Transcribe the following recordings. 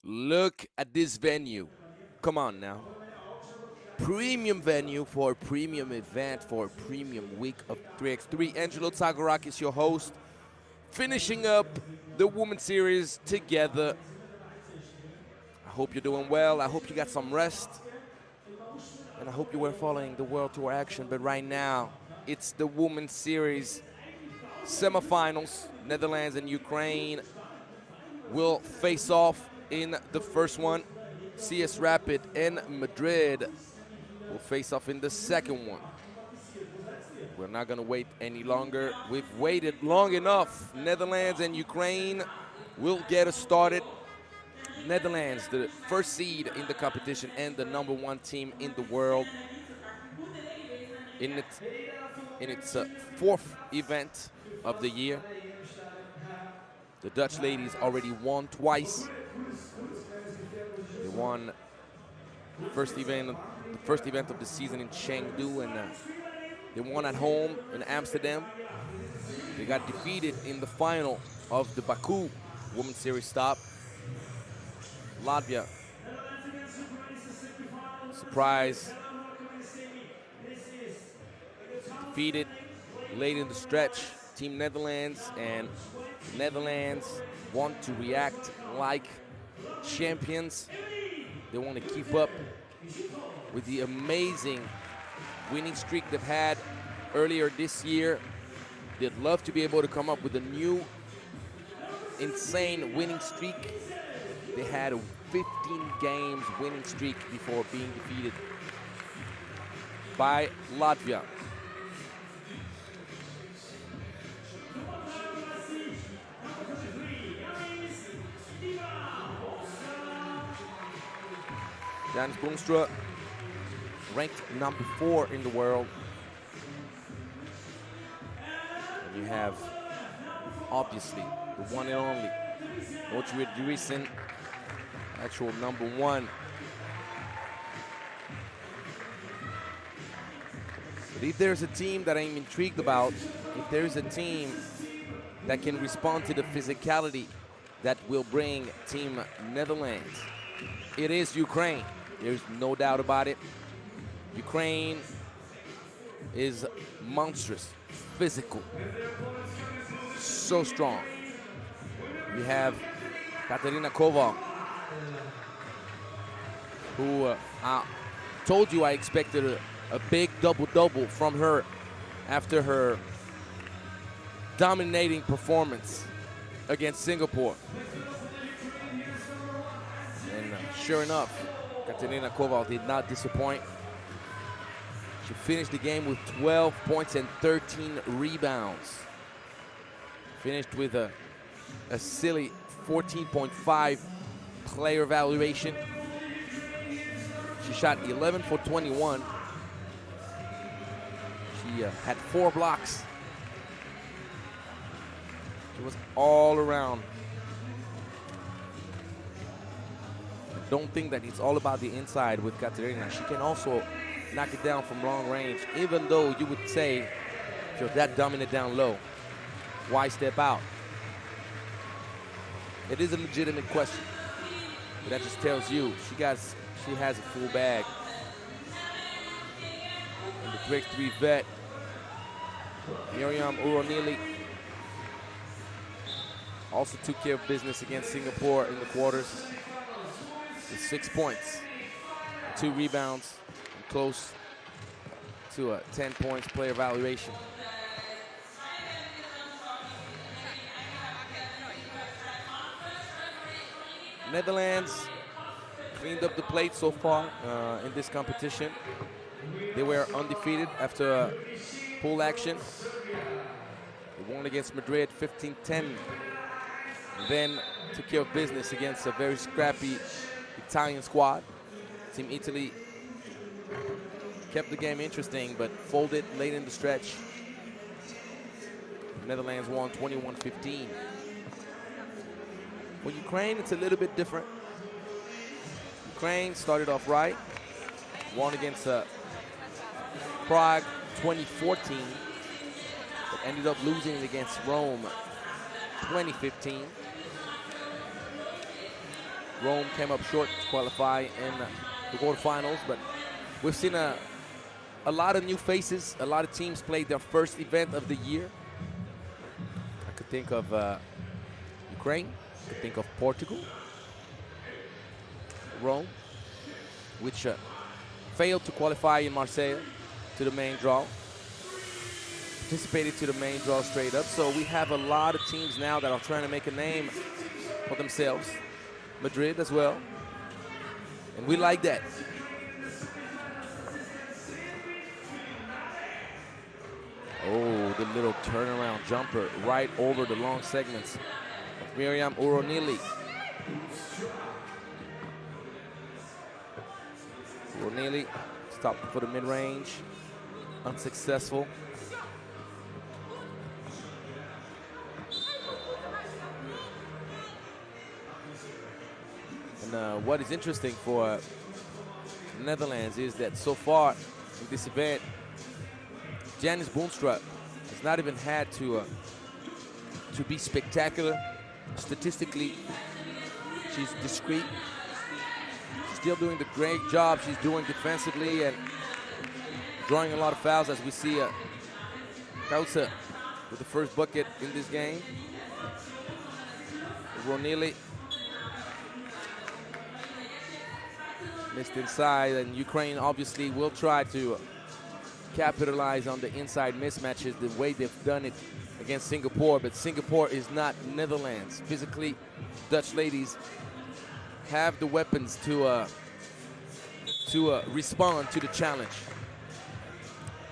Look at this venue. Come on now. Premium venue for a premium event for a premium week of 3x3. Angelo Tagorakis, your host, finishing up the Women's Series together. I hope you're doing well. I hope you got some rest. And I hope you were following the World Tour action. But right now, it's the Women's Series semifinals. Netherlands and Ukraine will face off in the first one. CS Rapid and Madrid will face off in the second one. We're not going to wait any longer. We've waited long enough. Netherlands and Ukraine will get us started. Netherlands, the first seed in the competition and the #1 team in the world. In its fourth event of the year. The Dutch ladies already won twice. They won the first event of the season in Chengdu, and they won at home in Amsterdam. They got defeated in the final of the Baku Women's Series stop. Latvia, surprise, defeated late in the stretch. Team Netherlands, and Netherlands want to react like champions. They want to keep up with the amazing winning streak they've had earlier this year. They'd love to be able to come up with a new insane winning streak. They had a 15 games winning streak before being defeated by Latvia. Janice Boonstra, ranked #4 in the world. And you have, obviously, the one and only Austria Driessen, actual #1. But if there's a team that I'm intrigued about, if there's a team that can respond to the physicality that will bring Team Netherlands, it is Ukraine. There's no doubt about it. Ukraine is monstrous, physical, so strong. You have Katerina Koval, who I told you I expected a big double-double from her after her dominating performance against Singapore. And sure enough, Katerina Koval did not disappoint. She finished the game with 12 points and 13 rebounds. Finished with a silly 14.5 player evaluation. She shot 11 for 21. She had 4 blocks. She was all around. Don't think that it's all about the inside with Katerina. She can also knock it down from long range, even though you would say if you're that dominant down low, why step out? It is a legitimate question. But that just tells you she has a full bag. And the 3x3 vet, Miriam Uronili, also took care of business against Singapore in the quarters. With 6 points, 2 rebounds, and close to a 10 points player evaluation. Netherlands cleaned up the plate so far in this competition. They were undefeated after pool action. They won against Madrid 15-10. Then took care of business against a very scrappy Italian squad. Team Italy kept the game interesting, but folded late in the stretch. The Netherlands won 21-15. For Ukraine, it's a little bit different. Ukraine started off right, won against Prague 2014, but ended up losing against Rome 2015. Rome came up short to qualify in the quarterfinals, but we've seen a lot of new faces. A lot of teams played their first event of the year. I could think of Ukraine. I could think of Portugal. Rome, which failed to qualify in Marseille to the main draw. Participated to the main draw straight up. So we have a lot of teams now that are trying to make a name for themselves. Madrid as well. And we like that. Oh, the little turnaround jumper right over the long segments of Miriam Uronili. Uronili stopped for the mid-range. Unsuccessful. And what is interesting for the Netherlands is that so far in this event, Janice Boonstra has not even had to be spectacular. Statistically, she's discreet. She's still doing the great job she's doing defensively and drawing a lot of fouls, as we see Kausa with the first bucket in this game. Ronili missed inside, and Ukraine obviously will try to capitalize on the inside mismatches the way they've done it against Singapore, but Singapore is not Netherlands. Physically, Dutch ladies have the weapons to respond to the challenge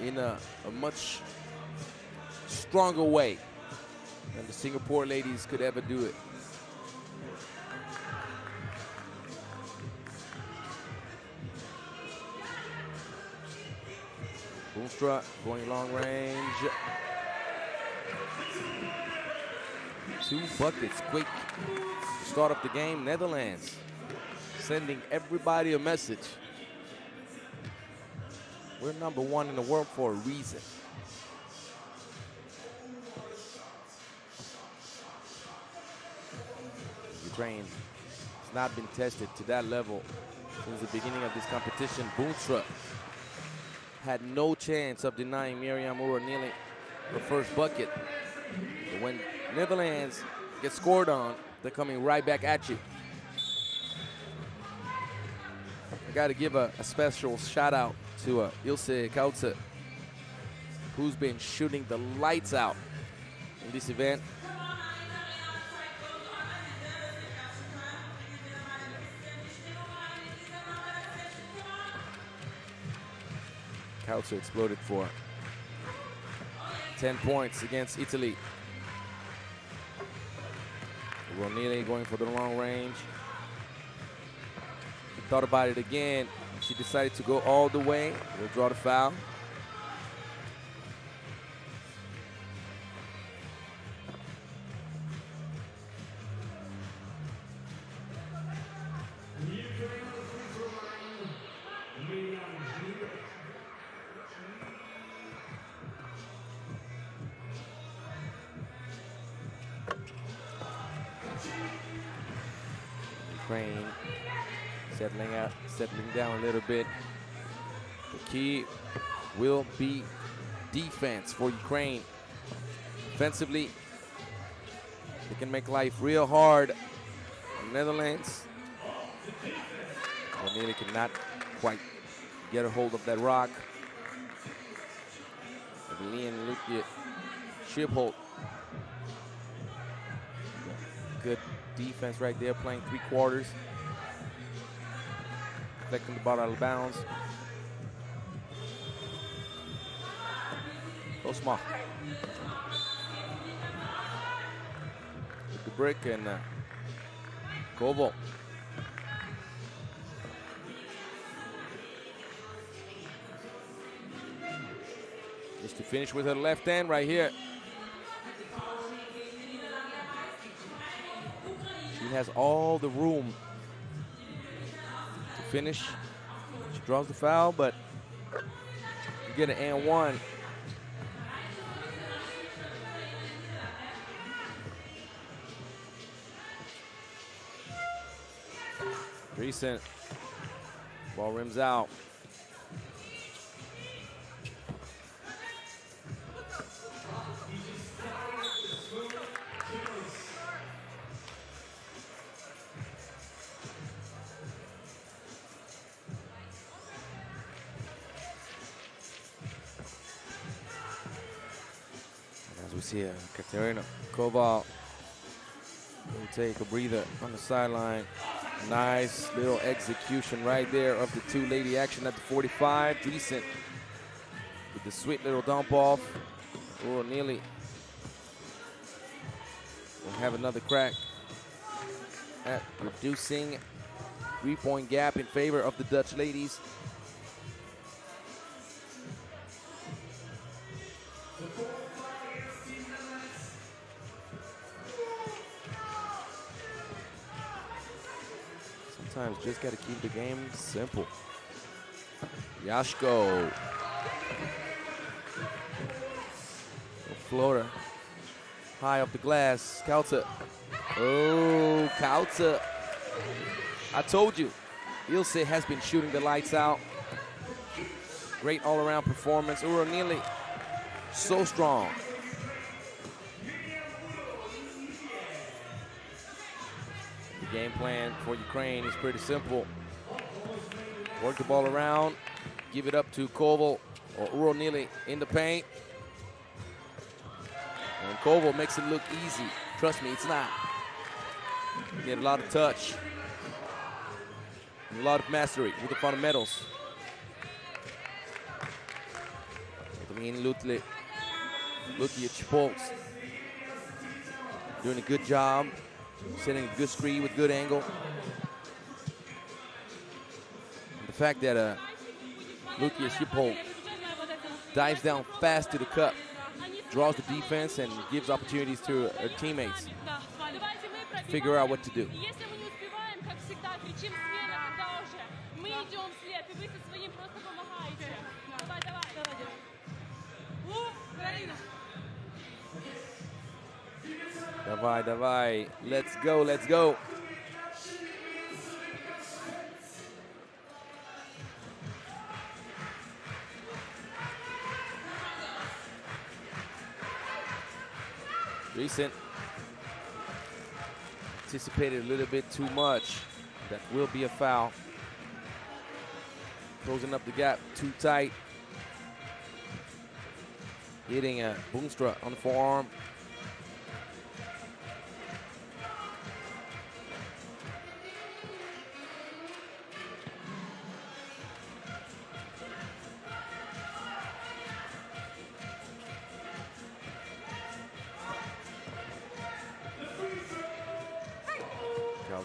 in a much stronger way than the Singapore ladies could ever do it. Boonstra going long range. 2 buckets quick to start off the game. Netherlands sending everybody a message. We're #1 in the world for a reason. Ukraine has not been tested to that level since the beginning of this competition. Boonstra had no chance of denying Miriam Uronili her first bucket. But when Netherlands get scored on, they're coming right back at you. I got to give a special shout out to Ilse Kautze, who's been shooting the lights out in this event. Kautze exploded for 10 points against Italy. Ronili going for the long range. He thought about it again. She decided to go all the way. We'll draw the foul. Ukraine settling down a little bit. The key will be defense for Ukraine. Offensively, they can make life real hard on Netherlands. O'Neal cannot quite get a hold of that rock. Leon Lucia Shipholt. Good defense right there, playing 3 quarters. Deflecting the ball out of bounds. Go small. With the brick and Koval. Just to finish with her left hand right here. She has all the room to finish. She draws the foul, but you get an and one. Recent. Ball rims out. As we see Katerina Koval will take a breather on the sideline. Nice little execution right there of the two-lady action at the 45. Decent with the sweet little dump off. Oh, nearly will have another crack at reducing three-point gap in favor of the Dutch ladies. Sometimes just got to keep the game simple. Yashko. Floater. High off the glass. Kauta. Oh, Kauta. I told you, Ilse has been shooting the lights out. Great all-around performance. Uronili, so strong. The game plan for Ukraine is pretty simple. Work the ball around, give it up to Koval or Uronili in the paint. And Koval makes it look easy. Trust me, it's not. You get a lot of touch. A lot of mastery with the fundamentals. Lukic Pulse doing a good job, setting a good screen with good angle. And the fact that Lukic Pulse dives down fast to the cup, draws the defense, and gives opportunities to her teammates. Figure out what to do. Давай, давай. Let's go, let's go. Recent. Anticipated a little bit too much. That will be a foul. Closing up the gap too tight. Hitting a Boomstra on the forearm.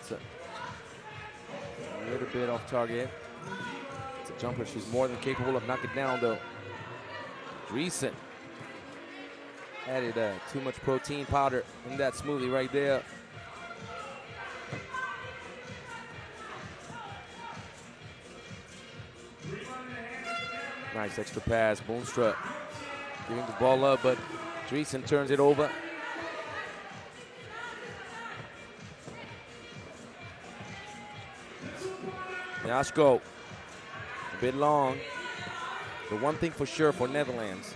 A little bit off target. It's a jumper she's more than capable of knocking down, though. Recent. Added too much protein powder in that smoothie right there. Nice extra pass. Boomstra giving the ball up, but Dreesen turns it over. Yashko, a bit long. The one thing for sure for Netherlands,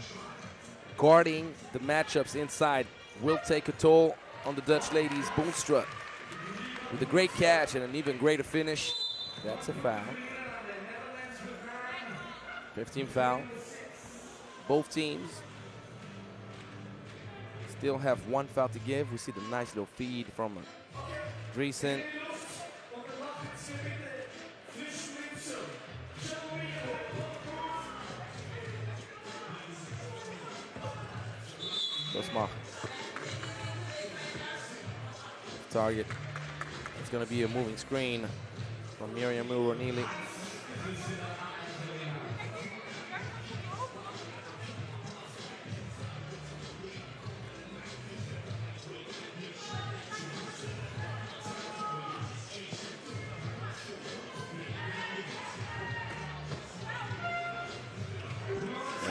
guarding the matchups inside will take a toll on the Dutch ladies. Boomstra with a great catch and an even greater finish. That's a foul. 15 foul. Both teams still have one foul to give. We see the nice little feed from Dreesen. Dosma. Target. It's going to be a moving screen from Miriam Uronili.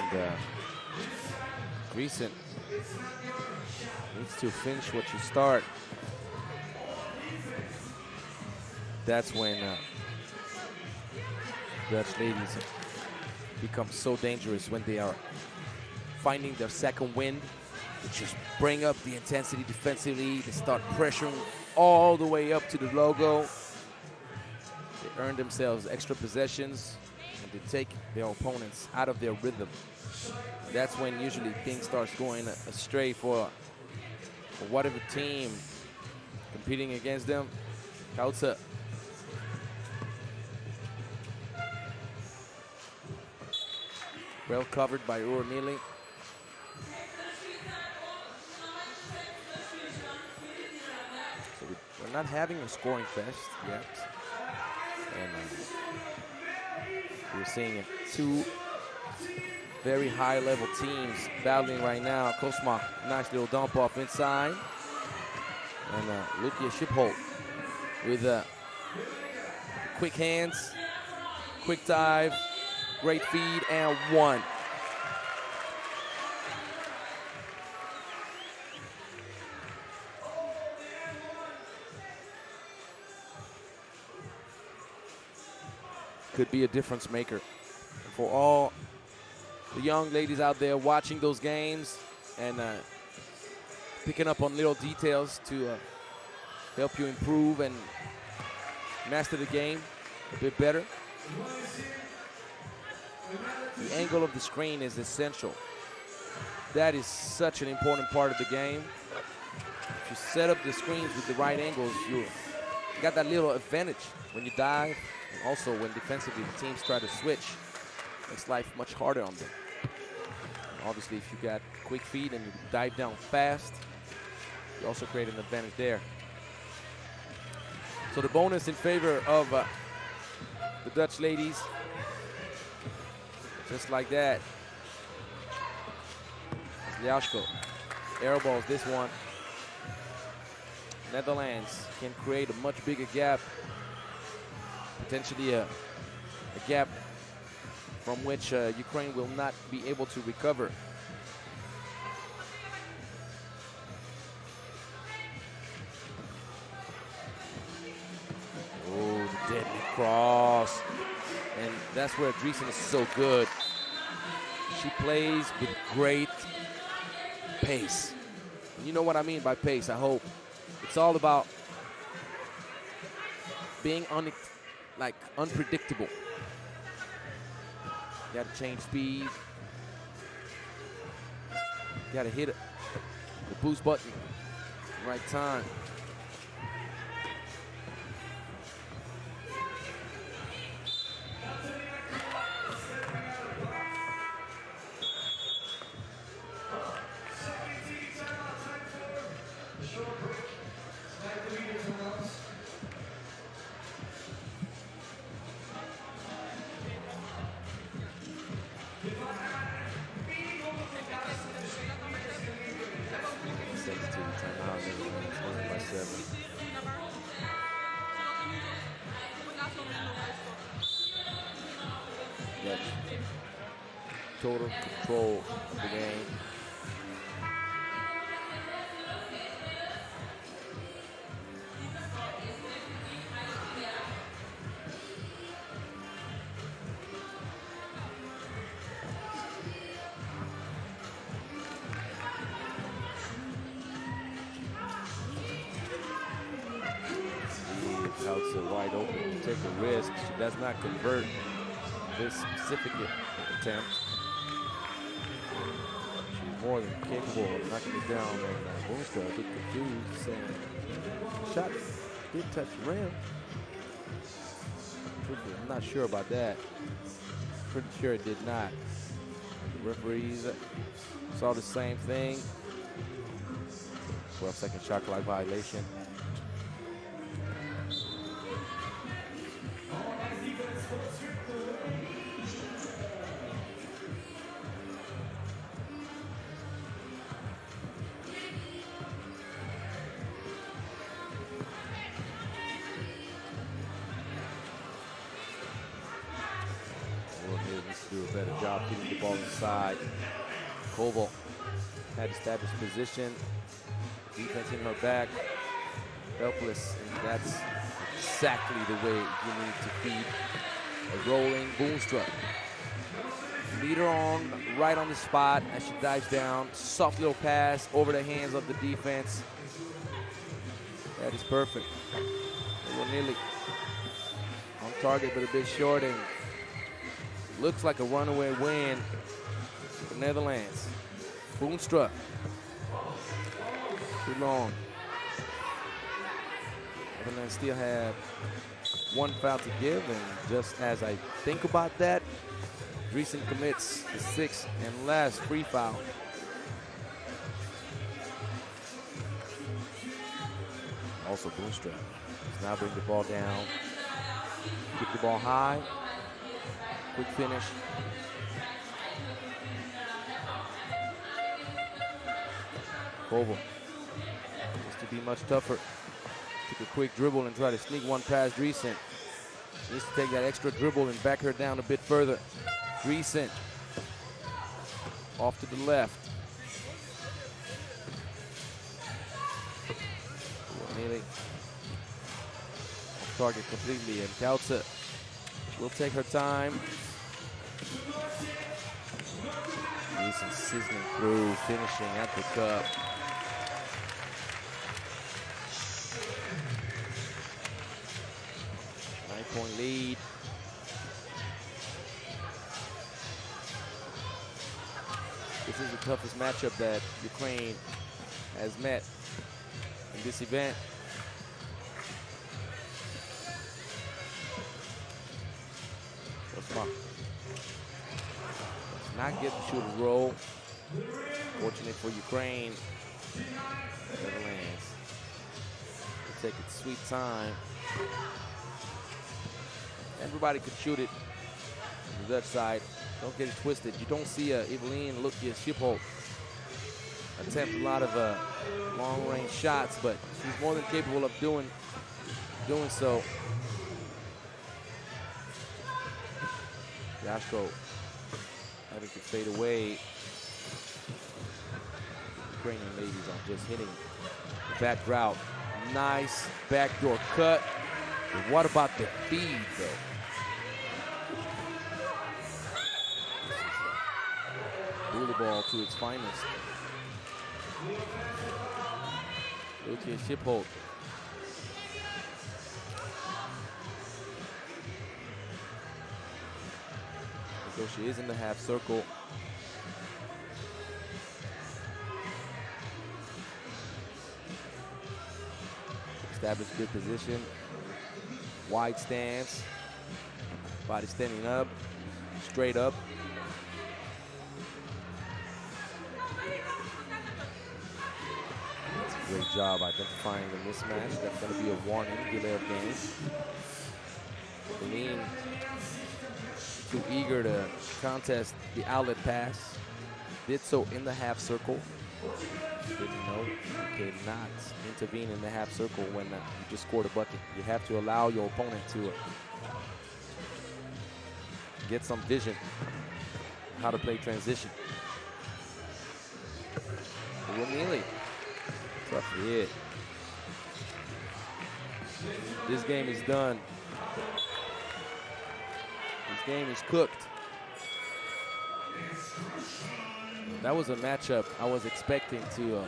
And Recent needs to finish what you start. that's when Dutch ladies become so dangerous when they are finding their second wind. They just bring up the intensity defensively. They start pressuring all the way up to the logo. They earn themselves extra possessions, and they take their opponents out of their rhythm. That's when usually things starts going astray for whatever team competing against them. Kauta. Well covered by Ur Neely. So we're not having a scoring fest yet. And we're seeing two very high-level teams battling right now. Kosma, nice little dump off inside. And Lucia Shipholt with quick hands, quick dive, great feed, and one. Could be a difference maker for all the young ladies out there watching those games and picking up on little details to help you improve and master the game a bit better. The angle of the screen is essential. That is such an important part of the game. If you set up the screens with the right angles, you got that little advantage when you dive, and also when defensively the teams try to switch. Makes life much harder on them. And obviously, if you got quick feet and you dive down fast, you also create an advantage there. So the bonus in favor of the Dutch ladies. Just like that. Liashko airballs this one. Netherlands can create a much bigger gap. Potentially a gap from which Ukraine will not be able to recover. Oh, the deadly cross. And that's where Dreesen is so good. She plays with great pace. And you know what I mean by pace, I hope. It's all about being unpredictable. You gotta change speed. You gotta hit the boost button right time. Total control of the game. Outside wide open, take a risk. She does not convert this specific attempt. More than capable of knocking it down, and Boomstra a bit confused, saying shot did touch the rim. Truthfully, I'm not sure about that. Pretty sure it did not. The referees saw the same thing. 12-second shot clock violation. Do a better job getting the ball inside. Koval had established position. Defense in her back. Helpless, and that's exactly the way you need to feed a rolling Boomstra. Lead her on, right on the spot as she dives down. Soft little pass over the hands of the defense. That is perfect. We're nearly on target, but a bit short, and looks like a runaway win for the Netherlands. Boomstra. Too long. Netherlands still have one foul to give, and just as I think about that, Driesen commits the sixth and last free foul. Also Boomstra does now bring the ball down, keep the ball high, quick finish. Koval needs to be much tougher. Took a quick dribble and try to sneak one past Driesen. She needs to take that extra dribble and back her down a bit further. Driesen off to the left. Nearly off target completely, and Kautze will take her time. Driesen sizzling through, finishing at the cup. Point lead. This is the toughest matchup that Ukraine has met in this event. Osman does not get the shooter's roll. Fortunate for Ukraine. Netherlands will take its sweet time. Everybody could shoot it on the Dutch side. Don't get it twisted. You don't see Evelien Schiphol attempt a lot of long-range shots, but she's more than capable of doing so. Yashko having to fade away. Ukrainian ladies are just hitting the back route. Nice backdoor cut. But what about the feed, though? Bully ball to its finest. Lucia Schiphol. So she is in the half circle. Established good position. Wide stance. Body standing up. Straight up. That's a great job identifying the mismatch. That's going to be a warning delay of game. Evelien too eager to contest the outlet pass. Did so in the half circle. Didn't know you cannot intervene in the half circle when you just scored a bucket. You have to allow your opponent to get some vision how to play transition. Nearly tough hit. This game is done. This game is cooked. That was a matchup I was expecting to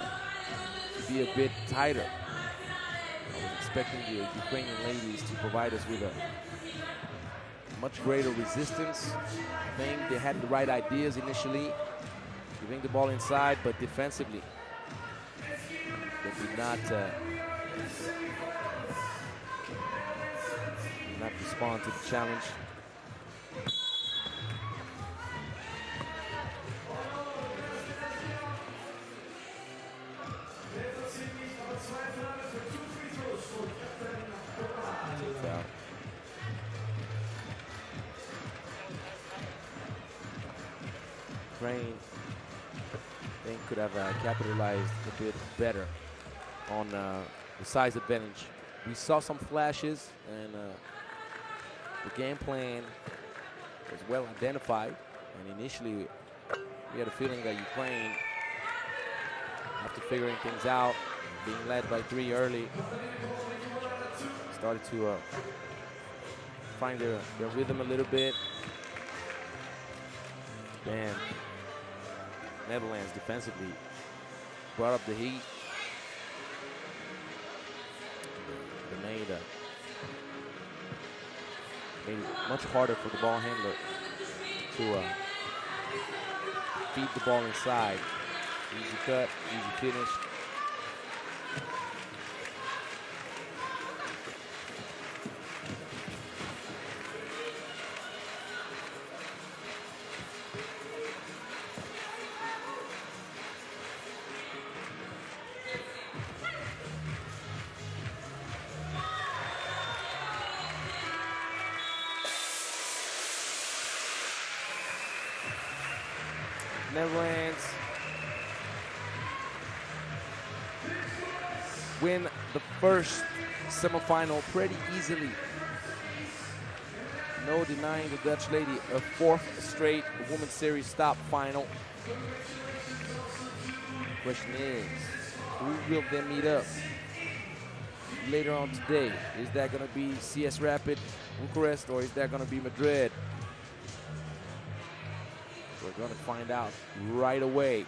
be a bit tighter. I was expecting the Ukrainian ladies to provide us with a much greater resistance. I think they had the right ideas initially, giving the ball inside, but defensively, they did not respond to the challenge. Ukraine, I think, could have capitalized a bit better on the size advantage. We saw some flashes, and the game plan was well identified. And initially, we had a feeling that Ukraine, after figuring things out, being led by 3 early, started to find their rhythm a little bit. Then Netherlands defensively brought up the heat. They made it much harder for the ball handler to feed the ball inside. Easy cut, easy finish. Netherlands win the first semifinal pretty easily. No denying the Dutch lady a 4th straight Women's Series top final. Question is, who will they meet up later on today? Is that going to be CS Rapid Bucharest, or is that going to be Madrid? We're going to find out right away.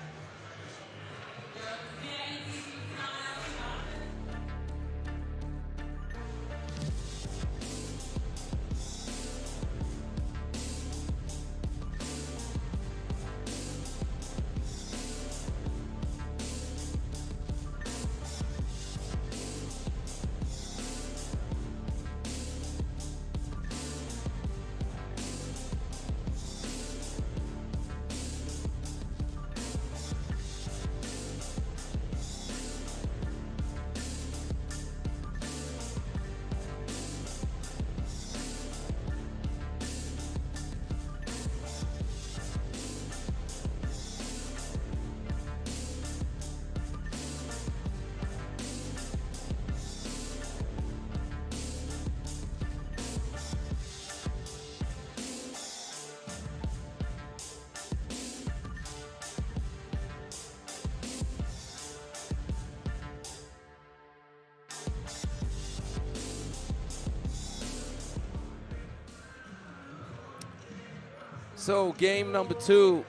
So game number 2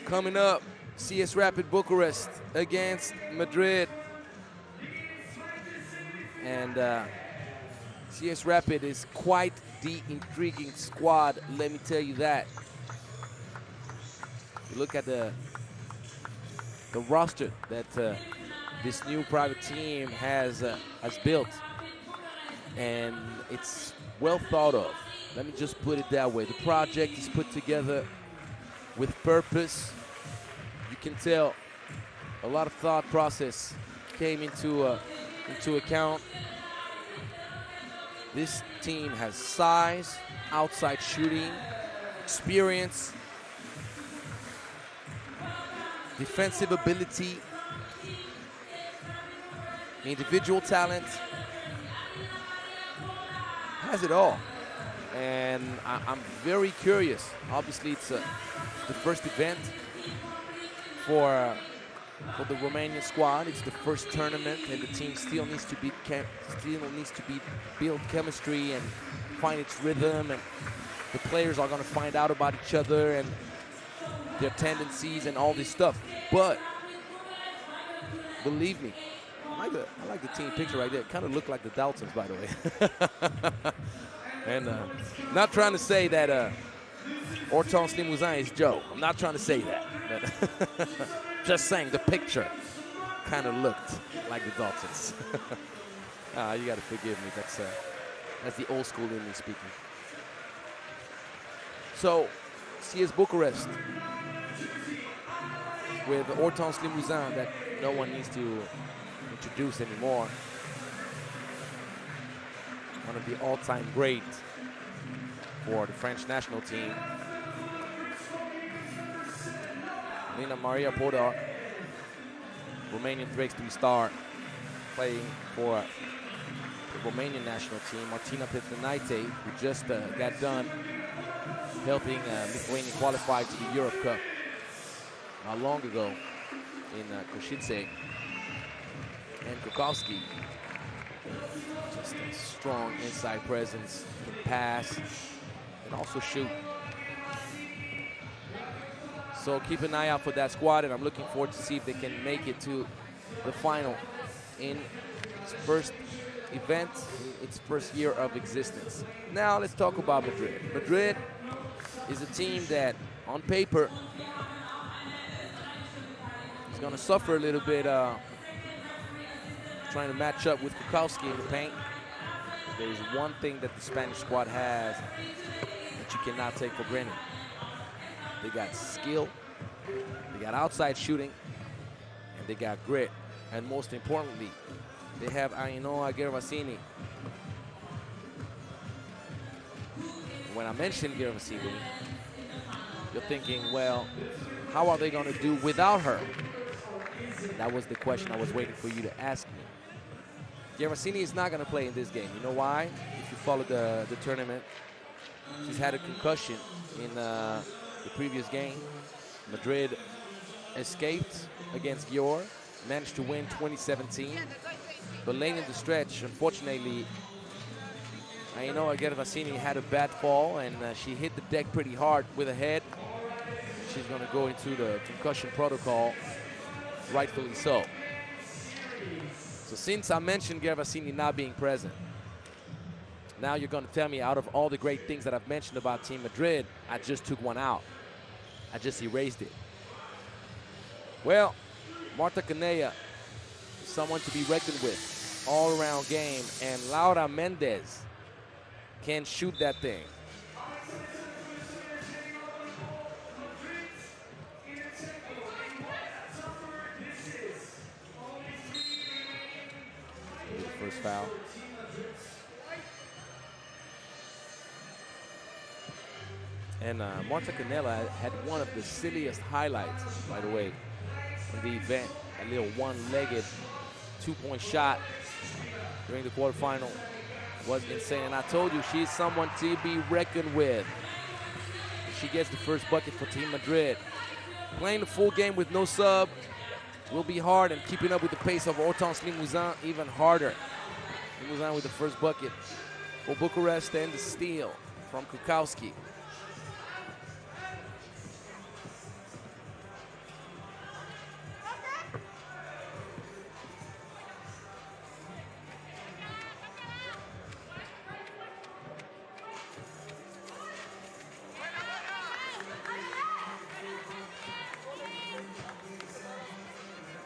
coming up, CS Rapid Bucharest against Madrid. And CS Rapid is quite the intriguing squad, let me tell you that. You look at the roster that this new private team has built, and it's well thought of. Let me just put it that way. The project is put together with purpose. You can tell a lot of thought process came into account. This team has size, outside shooting, experience, defensive ability, individual talent. Has it all. And I'm very curious. Obviously, it's the first event for the Romanian squad. It's the first tournament, and the team still needs to build chemistry and find its rhythm. And the players are going to find out about each other and their tendencies and all this stuff. But believe me, I like the team picture right there. It kind of look like the Daltons, by the way. And not trying to say that Hortense Limousin is Joe. I'm not trying to say that. But just saying the picture kind of looked like the Daltons. You got to forgive me. That's the old school in me speaking. So, CS Bucharest with Hortense Limousin that no one needs to introduce anymore. One of the all-time great for the French national team. Nina Maria Podar, Romanian 3x3 star, playing for the Romanian national team. Martina Petrinaite, who just got done helping Lithuania qualify to the Europe Cup not long ago in Košice, and Kukowski, Just a strong inside presence, can pass, and also shoot. So keep an eye out for that squad, and I'm looking forward to see if they can make it to the final in its first event, in its first year of existence. Now let's talk about Madrid. Madrid is a team that, on paper, is going to suffer a little bit trying to match up with Kukowski in the paint. There's one thing that the Spanish squad has that you cannot take for granted. They got skill, they got outside shooting, and they got grit. And most importantly, they have Ainhoa Gervasini. When I mention Gervasini, you're thinking, well, how are they going to do without her? That was the question I was waiting for you to ask me. Gervasini is not going to play in this game. You know why? If you follow the tournament, she's had a concussion in the previous game. Madrid escaped against Gior, managed to win 2017. But late in the stretch, unfortunately, Ainhoa Gervasini had a bad fall, and she hit the deck pretty hard with her head. She's going to go into the concussion protocol, rightfully so. So since I mentioned Gervasini not being present, now you're going to tell me, out of all the great things that I've mentioned about Team Madrid, I just took one out. I just erased it. Well, Marta Canella, someone to be reckoned with, all-around game, and Laura Mendez can shoot that thing. First foul. And Marta Canella had one of the silliest highlights, by the way, in the event. A little one-legged two-point shot during the quarterfinal was insane. And I told you, she's someone to be reckoned with. She gets the first bucket for Team Madrid. Playing the full game with no sub will be hard, and keeping up with the pace of Hortense Limousin even harder. Limousin with the first bucket for Bucharest, and the steal from Kukowski.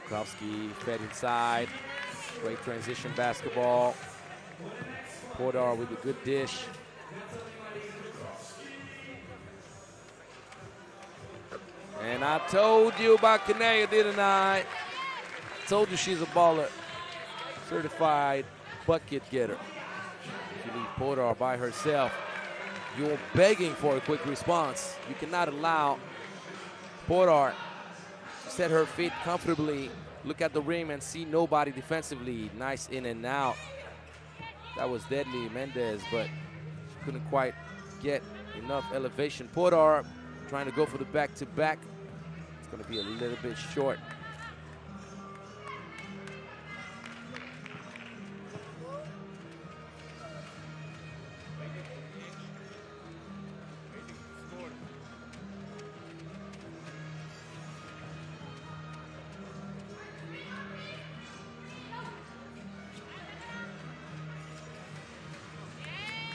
Kukowski fed inside. Great transition basketball. Porter with a good dish. And I told you about Canella, didn't I? I told you she's a baller. Certified bucket getter. If you leave Porter by herself, you're begging for a quick response. You cannot allow Porter to set her feet comfortably, look at the rim, and see nobody defensively. Nice in and out. That was deadly, Mendez, but she couldn't quite get enough elevation. Porter trying to go for the back-to-back. It's going to be a little bit short.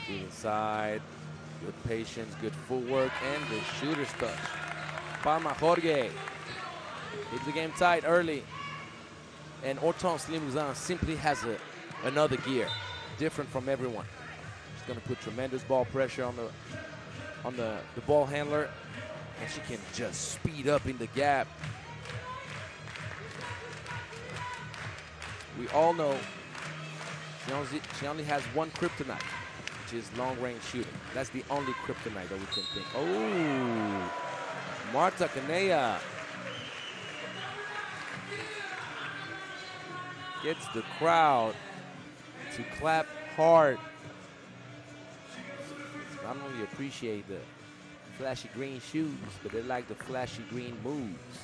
Inside, good patience, good footwork, and the shooter's touch. Palma Jorge keeps the game tight early, and Hortense Limousin simply has another gear, different from everyone. She's going to put tremendous ball pressure on the ball handler, and she can just speed up in the gap. We all know she only has one kryptonite, is long-range shooting. That's the only kryptonite that we can think. Oh, Marta Canella gets the crowd to clap hard. I don't really appreciate the flashy green shoes, but they like the flashy green moves.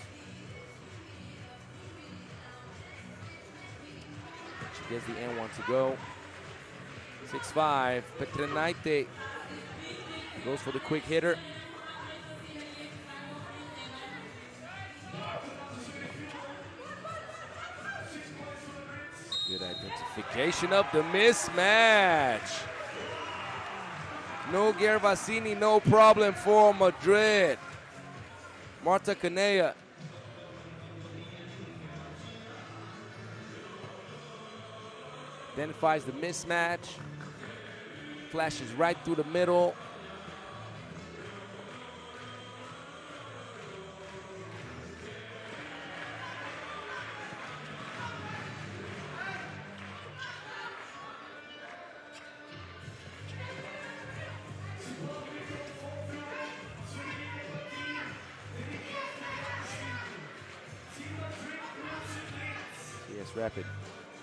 She gets the N1 to go. 6'5", Petrenaite goes for the quick hitter. Good identification of the mismatch. No Gervasini, no problem for Madrid. Marta Canella. Identifies the mismatch. Flashes right through the middle. Yes, Rapid.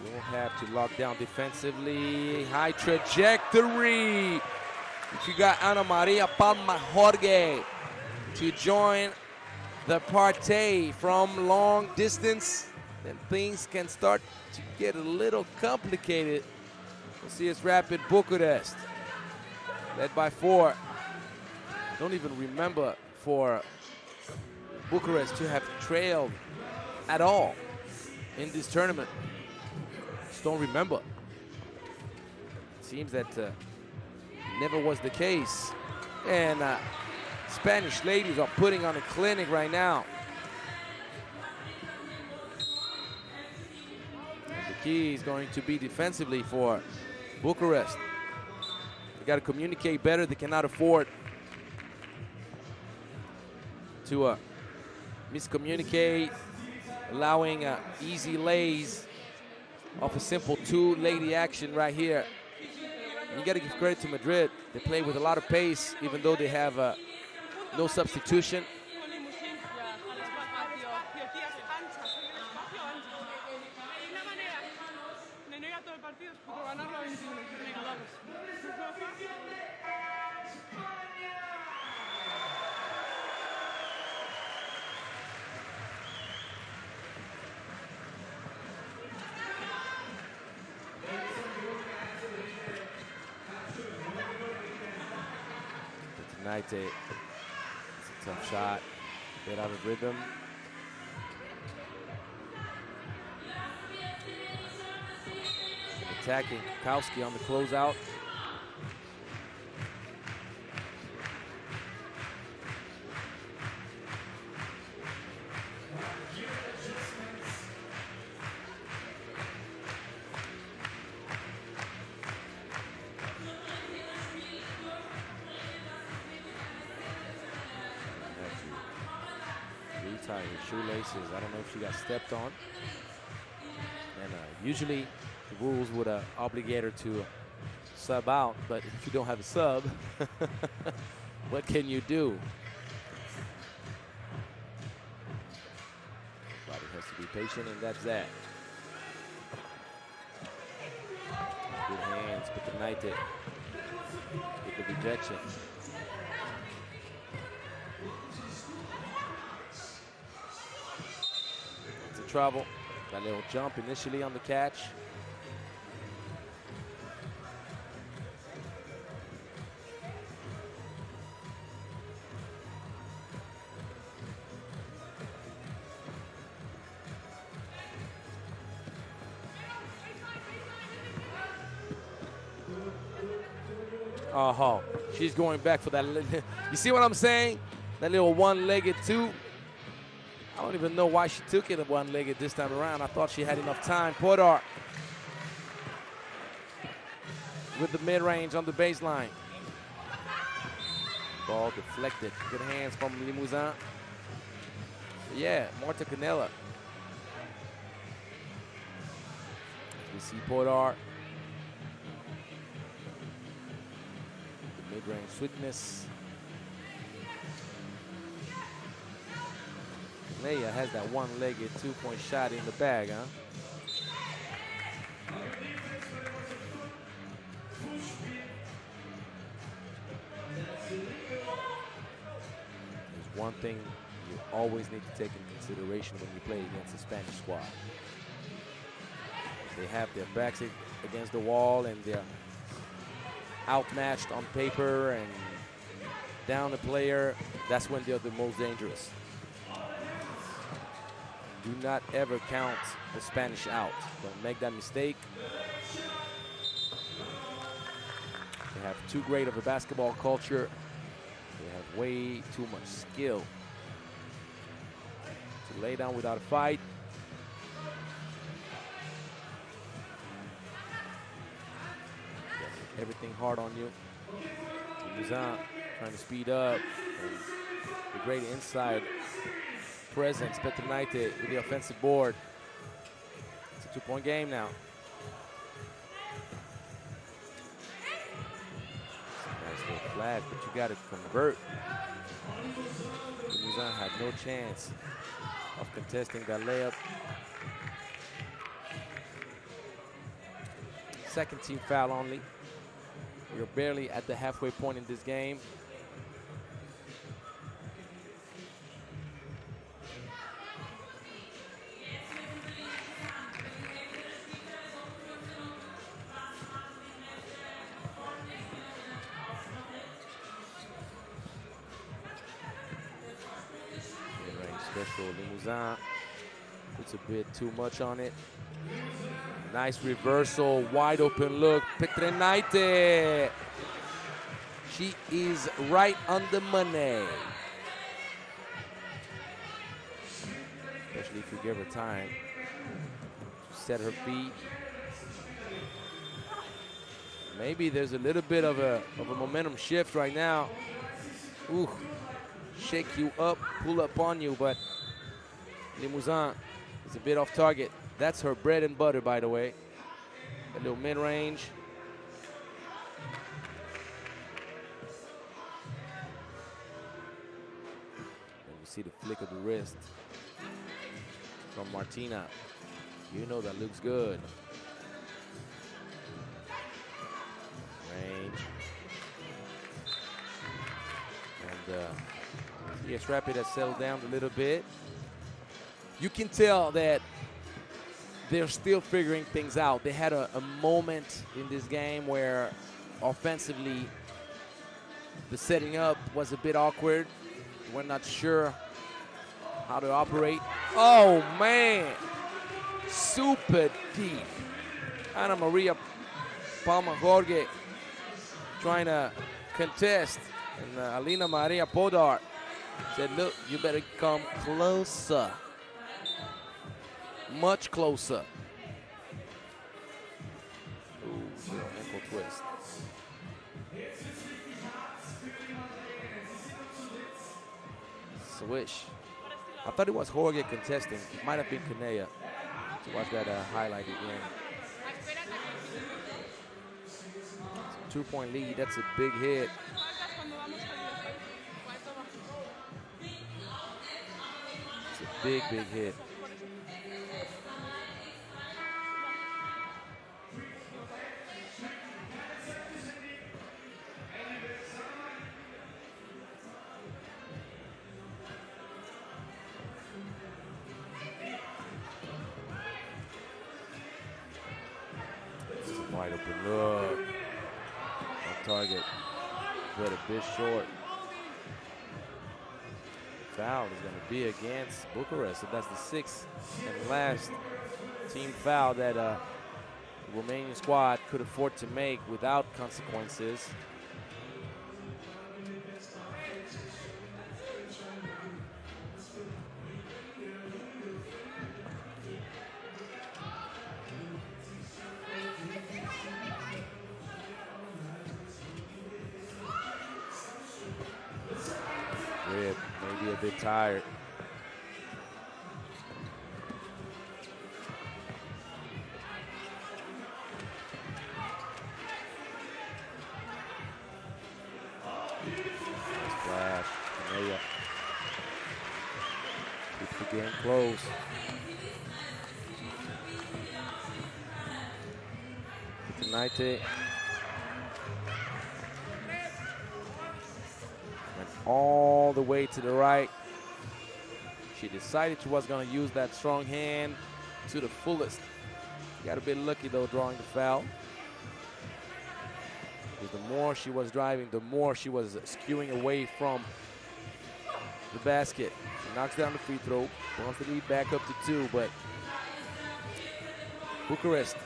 You won't have to lock down defensively. High trajectory. If you got Ana Maria Palma Jorge to join the party from long distance, then things can start to get a little complicated. We'll see it's Rapid Bucharest, led by 4. I don't even remember for Bucharest to have trailed at all in this tournament. Just don't remember. It seems that never was the case. And Spanish ladies are putting on a clinic right now. And the key is going to be defensively for Bucharest. They got to communicate better. They cannot afford to miscommunicate, allowing easy lays off a simple 2-lady action right here. And you got to give credit to Madrid. They play with a lot of pace, even though they have no substitution. It's a tough shot, get out of rhythm. Attacking Kowski on the closeout. Tie her shoelaces. I don't know if she got stepped on. And usually the rules would obligate her to sub out, but if you don't have a sub, what can you do? Body has to be patient, and that's that. Good hands, but the night with the rejection. Travel. That little jump initially on the catch. Oh, she's going back for that. You see what I'm saying? That little one-legged two. I don't even know why she took it one-legged this time around. I thought she had enough time. Podar with the mid-range on the baseline. Ball deflected. Good hands from Limousin. Yeah, Marta Canella. We see Podar. The mid-range sweetness. Leia has that one-legged two-point shot in the bag, huh? There's one thing you always need to take into consideration when you play against a Spanish squad. They have their backs against the wall and they're outmatched on paper and down a player, that's when they're the most dangerous. Do not ever count the Spanish out. Don't make that mistake. They have too great of a basketball culture. They have way too much skill to lay down without a fight. Everything hard on you. Limousin trying to speed up. And the great inside presence. Petronaite with the offensive board. It's a two-point game now. Nice little flash, but you got to convert. Limousin had no chance of contesting that layup. Second team foul only. You're barely at the halfway point in this game. Special Limousin puts a bit too much on it. Nice reversal, wide open look. Petronaite. She is right on the money. Especially if you give her time to set her feet. Maybe there's a little bit of a momentum shift right now. Ooh, shake you up, pull up on you, but Limousin is a bit off target. That's her bread and butter, by the way. A little mid-range. And we see the flick of the wrist from Martina. You know that looks good. Range. And CS Rapid has settled down a little bit. You can tell that they're still figuring things out. They had a moment in this game where offensively the setting up was a bit awkward. We're not sure how to operate. Oh man, super deep. Ana Maria Palma Jorge trying to contest, and Alina Maria Podar said, look, you better come closer. Much closer. Ooh, ankle twist. Swish. I thought it was Jorge contesting. It might have been Kanea. To watch that highlight again. 2-point lead, that's a big hit. It's a big, big hit. Wide open look. On target, but a bit short. Foul is going to be against Bucharest, so that's the sixth and last team foul that the Romanian squad could afford to make without consequences. Rib, maybe a bit tired. Splash, Kanea keeps the game close. Petronaite went all the way to the right. She decided she was going to use that strong hand to the fullest. Got a bit lucky though, drawing the foul. Because the more she was driving, the more she was skewing away from the basket. She knocks down the free throw, wants the lead back up to 2, but Bucharest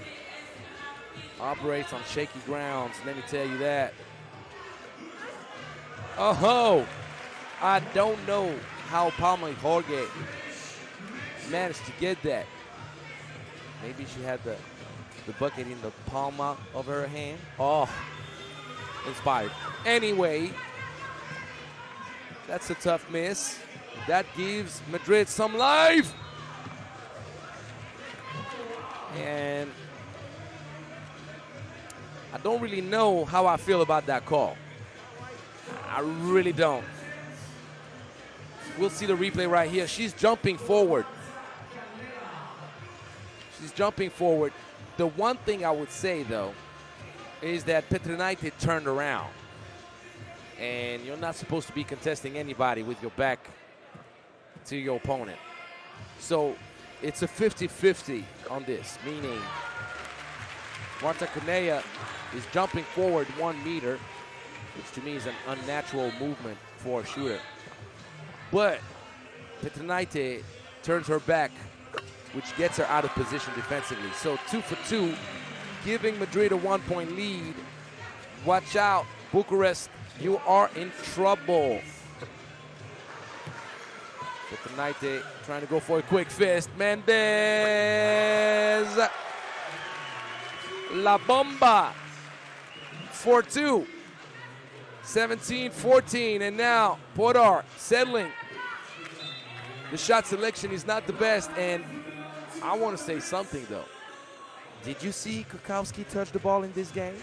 operates on shaky grounds, let me tell you that. Oh, I don't know how Palma Jorge managed to get that. Maybe she had the bucket in the palm of her hand. Oh, inspired. Anyway, that's a tough miss. That gives Madrid some life. And I don't really know how I feel about that call. I really don't. We'll see the replay right here. She's jumping forward. She's jumping forward. The one thing I would say, though, is that Petrinaite turned around. And you're not supposed to be contesting anybody with your back to your opponent. So it's a 50-50 on this, meaning Marta Cunea is jumping forward 1 meter, which to me is an unnatural movement for a shooter. But Petrinaite turns her back, which gets her out of position defensively. So 2 for 2, giving Madrid a 1-point lead. Watch out, Bucharest, you are in trouble. Petrinaite trying to go for a quick fist. Mendez, La Bomba, 4-2. 17-14, and now Podar settling. The shot selection is not the best, and I want to say something, though. Did you see Kukowski touch the ball in this game?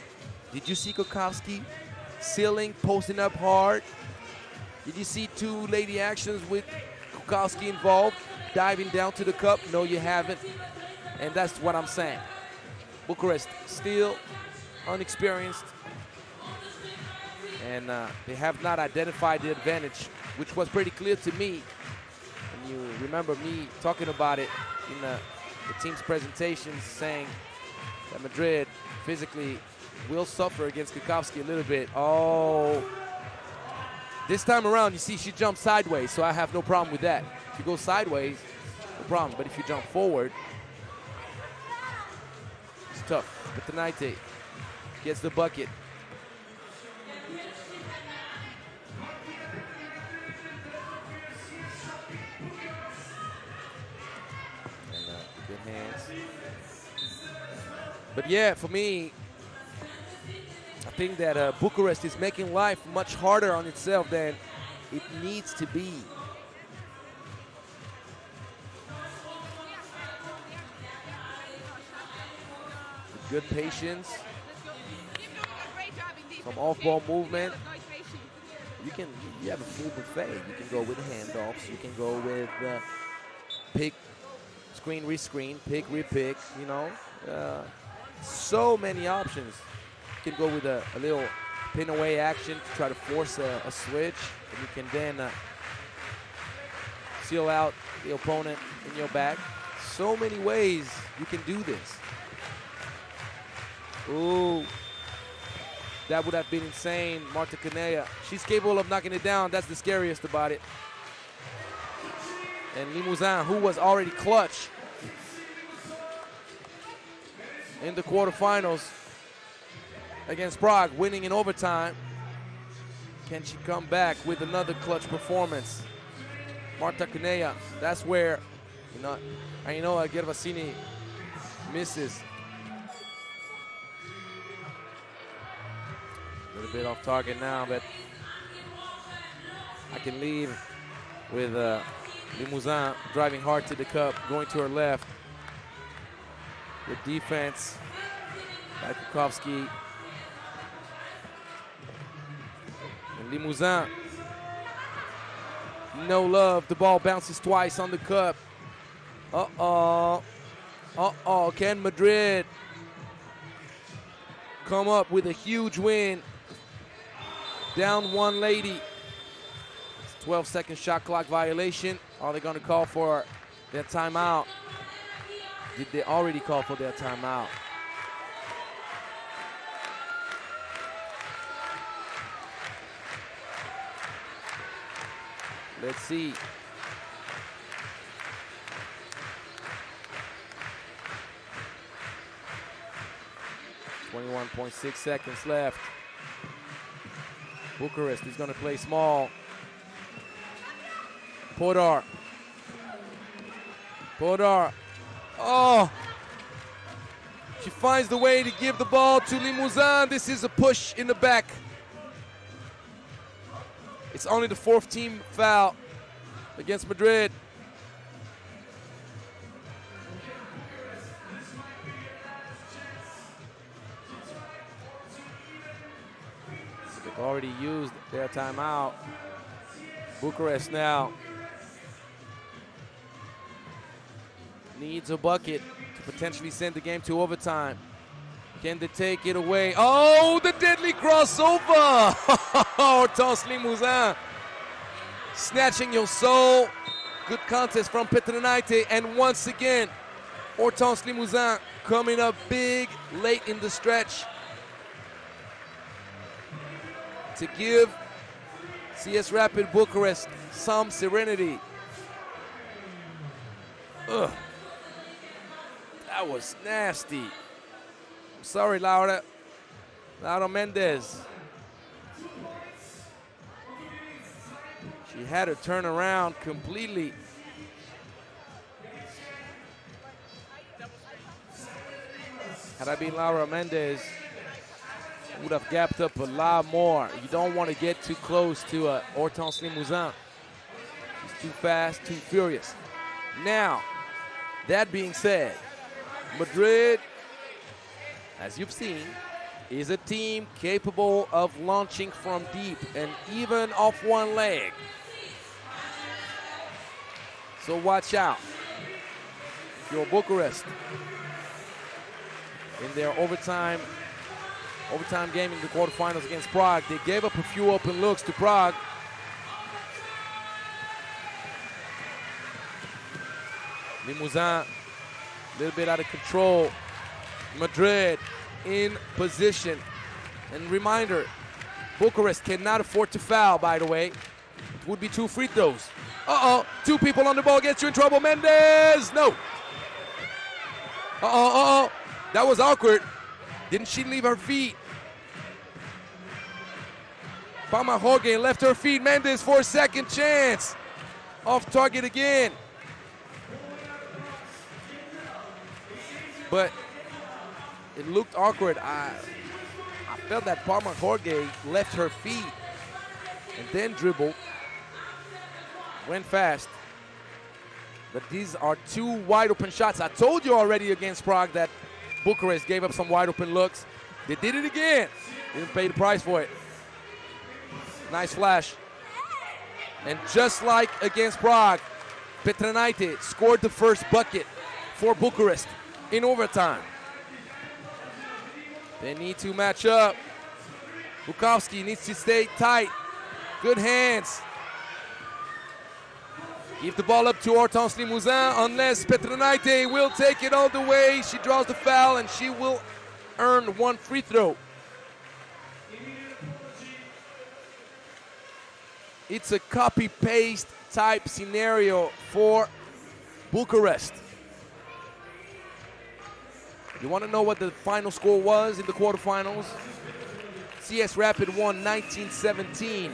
Did you see Kukowski sealing, posting up hard? Did you see 2 lady actions with Kukowski involved, diving down to the cup? No, you haven't, and that's what I'm saying. Bucharest still unexperienced, and they have not identified the advantage, which was pretty clear to me. And you remember me talking about it in the team's presentations, saying that Madrid physically will suffer against Kukowski a little bit. Oh, this time around, you see she jumps sideways, so I have no problem with that. If you go sideways, no problem. But if you jump forward, it's tough. But Petrinaite gets the bucket. Good hands. But yeah, for me, I think that Bucharest is making life much harder on itself than it needs to be. With good patience, some off-ball movement. You have a full buffet. You can go with handoffs. You can go with pick, screen, rescreen, pick, repick. You know, so many options. You can go with a little pin away action to try to force a switch, and you can then seal out the opponent in your back. So many ways you can do this. Ooh, that would have been insane. Marta Cunea, she's capable of knocking it down. That's the scariest about it. And Limousin, who was already clutch in the quarterfinals against Prague, winning in overtime. Can she come back with another clutch performance? Marta Cunea, that's where, Gervasini misses. A little bit off target now, but I can leave with Limousin driving hard to the cup, going to her left. Good defense by Kukowski. And Limousin, no love. The ball bounces twice on the cup. Can Madrid come up with a huge win? Down 1 lady. 12-second shot clock violation. Are they going to call for their timeout? Did they already call for their timeout? Let's see. .6 seconds left. Bucharest is going to play small. Podar. Oh! She finds the way to give the ball to Limousin. This is a push in the back. It's only the 4th team foul against Madrid. They've already used their timeout. Bucharest now needs a bucket to potentially send the game to overtime. Can they take it away? Oh, the deadly crossover! Hortense Limousin snatching your soul. Good contest from Petrinaite, and once again, Hortense Limousin coming up big late in the stretch to give CS Rapid Bucharest some serenity. Ugh. That was nasty. I'm sorry, Laura Mendez. She had to turn around completely. Had I been Laura Mendez, I would have gapped up a lot more. You don't want to get too close to Hortense Limousin. She's too fast, too furious. Now, that being said, Madrid, as you've seen, is a team capable of launching from deep and even off one leg. So watch out. If you're Bucharest in their overtime game in the quarterfinals against Prague, they gave up a few open looks to Prague. Limousin, a little bit out of control. Madrid in position. And reminder, Bucharest cannot afford to foul, by the way. It would be 2 free throws. Uh-oh, 2 people on the ball gets you in trouble. Mendez, no. Uh-oh, that was awkward. Didn't she leave her feet? Palma Jorge left her feet. Mendez for a second chance. Off target again. But it looked awkward. I felt that Palma Jorge left her feet and then dribbled. Went fast. But these are 2 wide open shots. I told you already against Prague that Bucharest gave up some wide open looks. They did it again. Didn't pay the price for it. Nice flash. And just like against Prague, Petrinaite scored the first bucket for Bucharest in overtime. They need to match up. Bukowski needs to stay tight. Good hands. Give the ball up to Hortense Limousin unless Petrinaite will take it all the way. She draws the foul and she will earn 1 free throw. It's a copy-paste type scenario for Bucharest. You want to know what the final score was in the quarterfinals? CS Rapid won 19-17. You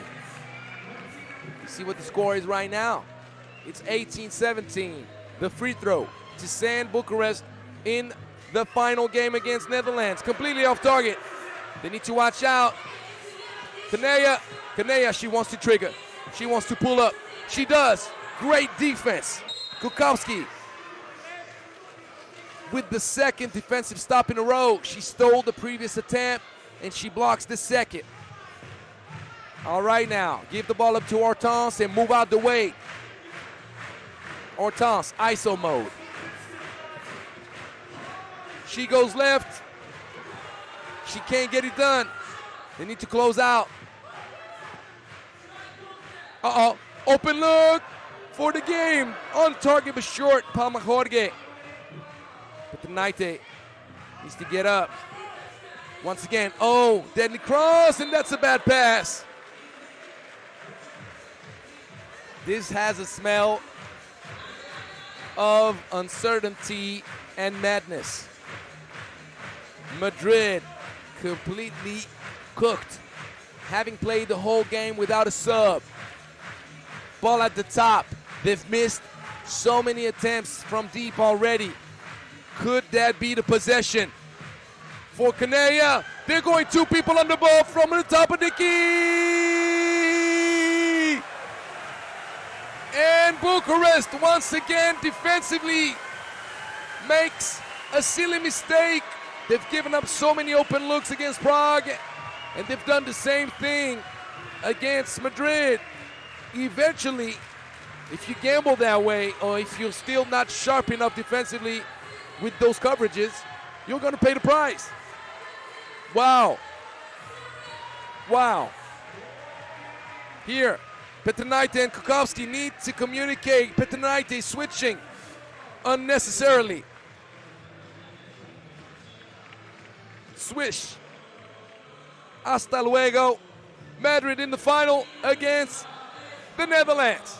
see what the score is right now. It's 18-17. The free throw to send Bucharest in the final game against Netherlands. Completely off target. They need to watch out. Kanea, she wants to trigger. She wants to pull up. She does. Great defense. Kukowski with the second defensive stop in a row. She stole the previous attempt, and she blocks the second. All right now, give the ball up to Hortense and move out the way. Hortense, ISO mode. She goes left. She can't get it done. They need to close out. Uh-oh, open look for the game. On target but short, Palma Jorge. But the Petrinaite needs to get up. Once again, oh, deadly cross, and that's a bad pass. This has a smell of uncertainty and madness. Madrid completely cooked, having played the whole game without a sub. Ball at the top. They've missed so many attempts from deep already. Could that be the possession for Canea? They're going two people on the ball from the top of the key. And Bucharest once again defensively makes a silly mistake. They've given up so many open looks against Prague, and they've done the same thing against Madrid. Eventually, if you gamble that way, or if you're still not sharp enough defensively with those coverages, you're going to pay the price. Wow. Wow. Here, Petrinaite and Kukovsky need to communicate. Petrinaite switching unnecessarily. Swish. Hasta luego. Madrid in the final against the Netherlands.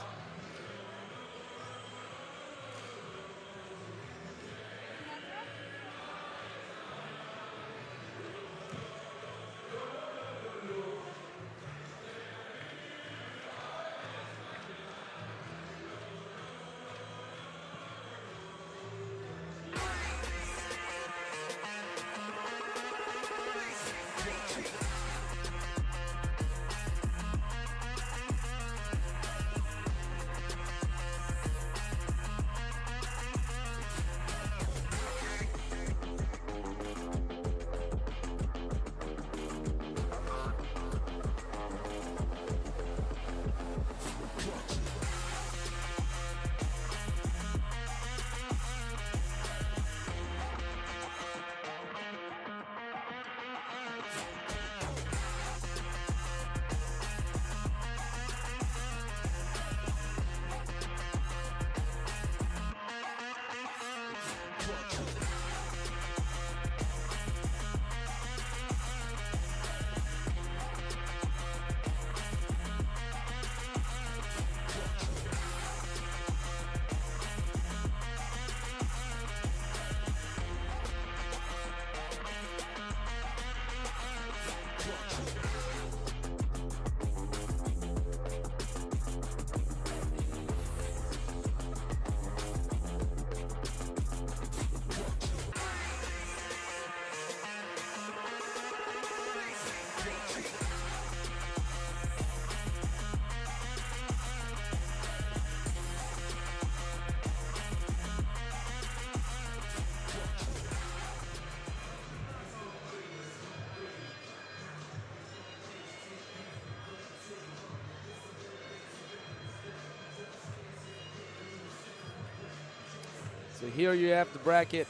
So here you have the bracket.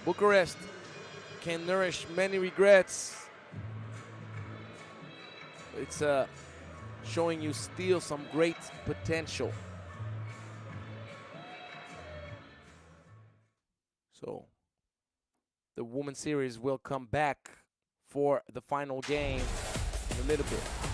Bucharest can nourish many regrets. It's showing you still some great potential. So the women's series will come back for the final game in a little bit.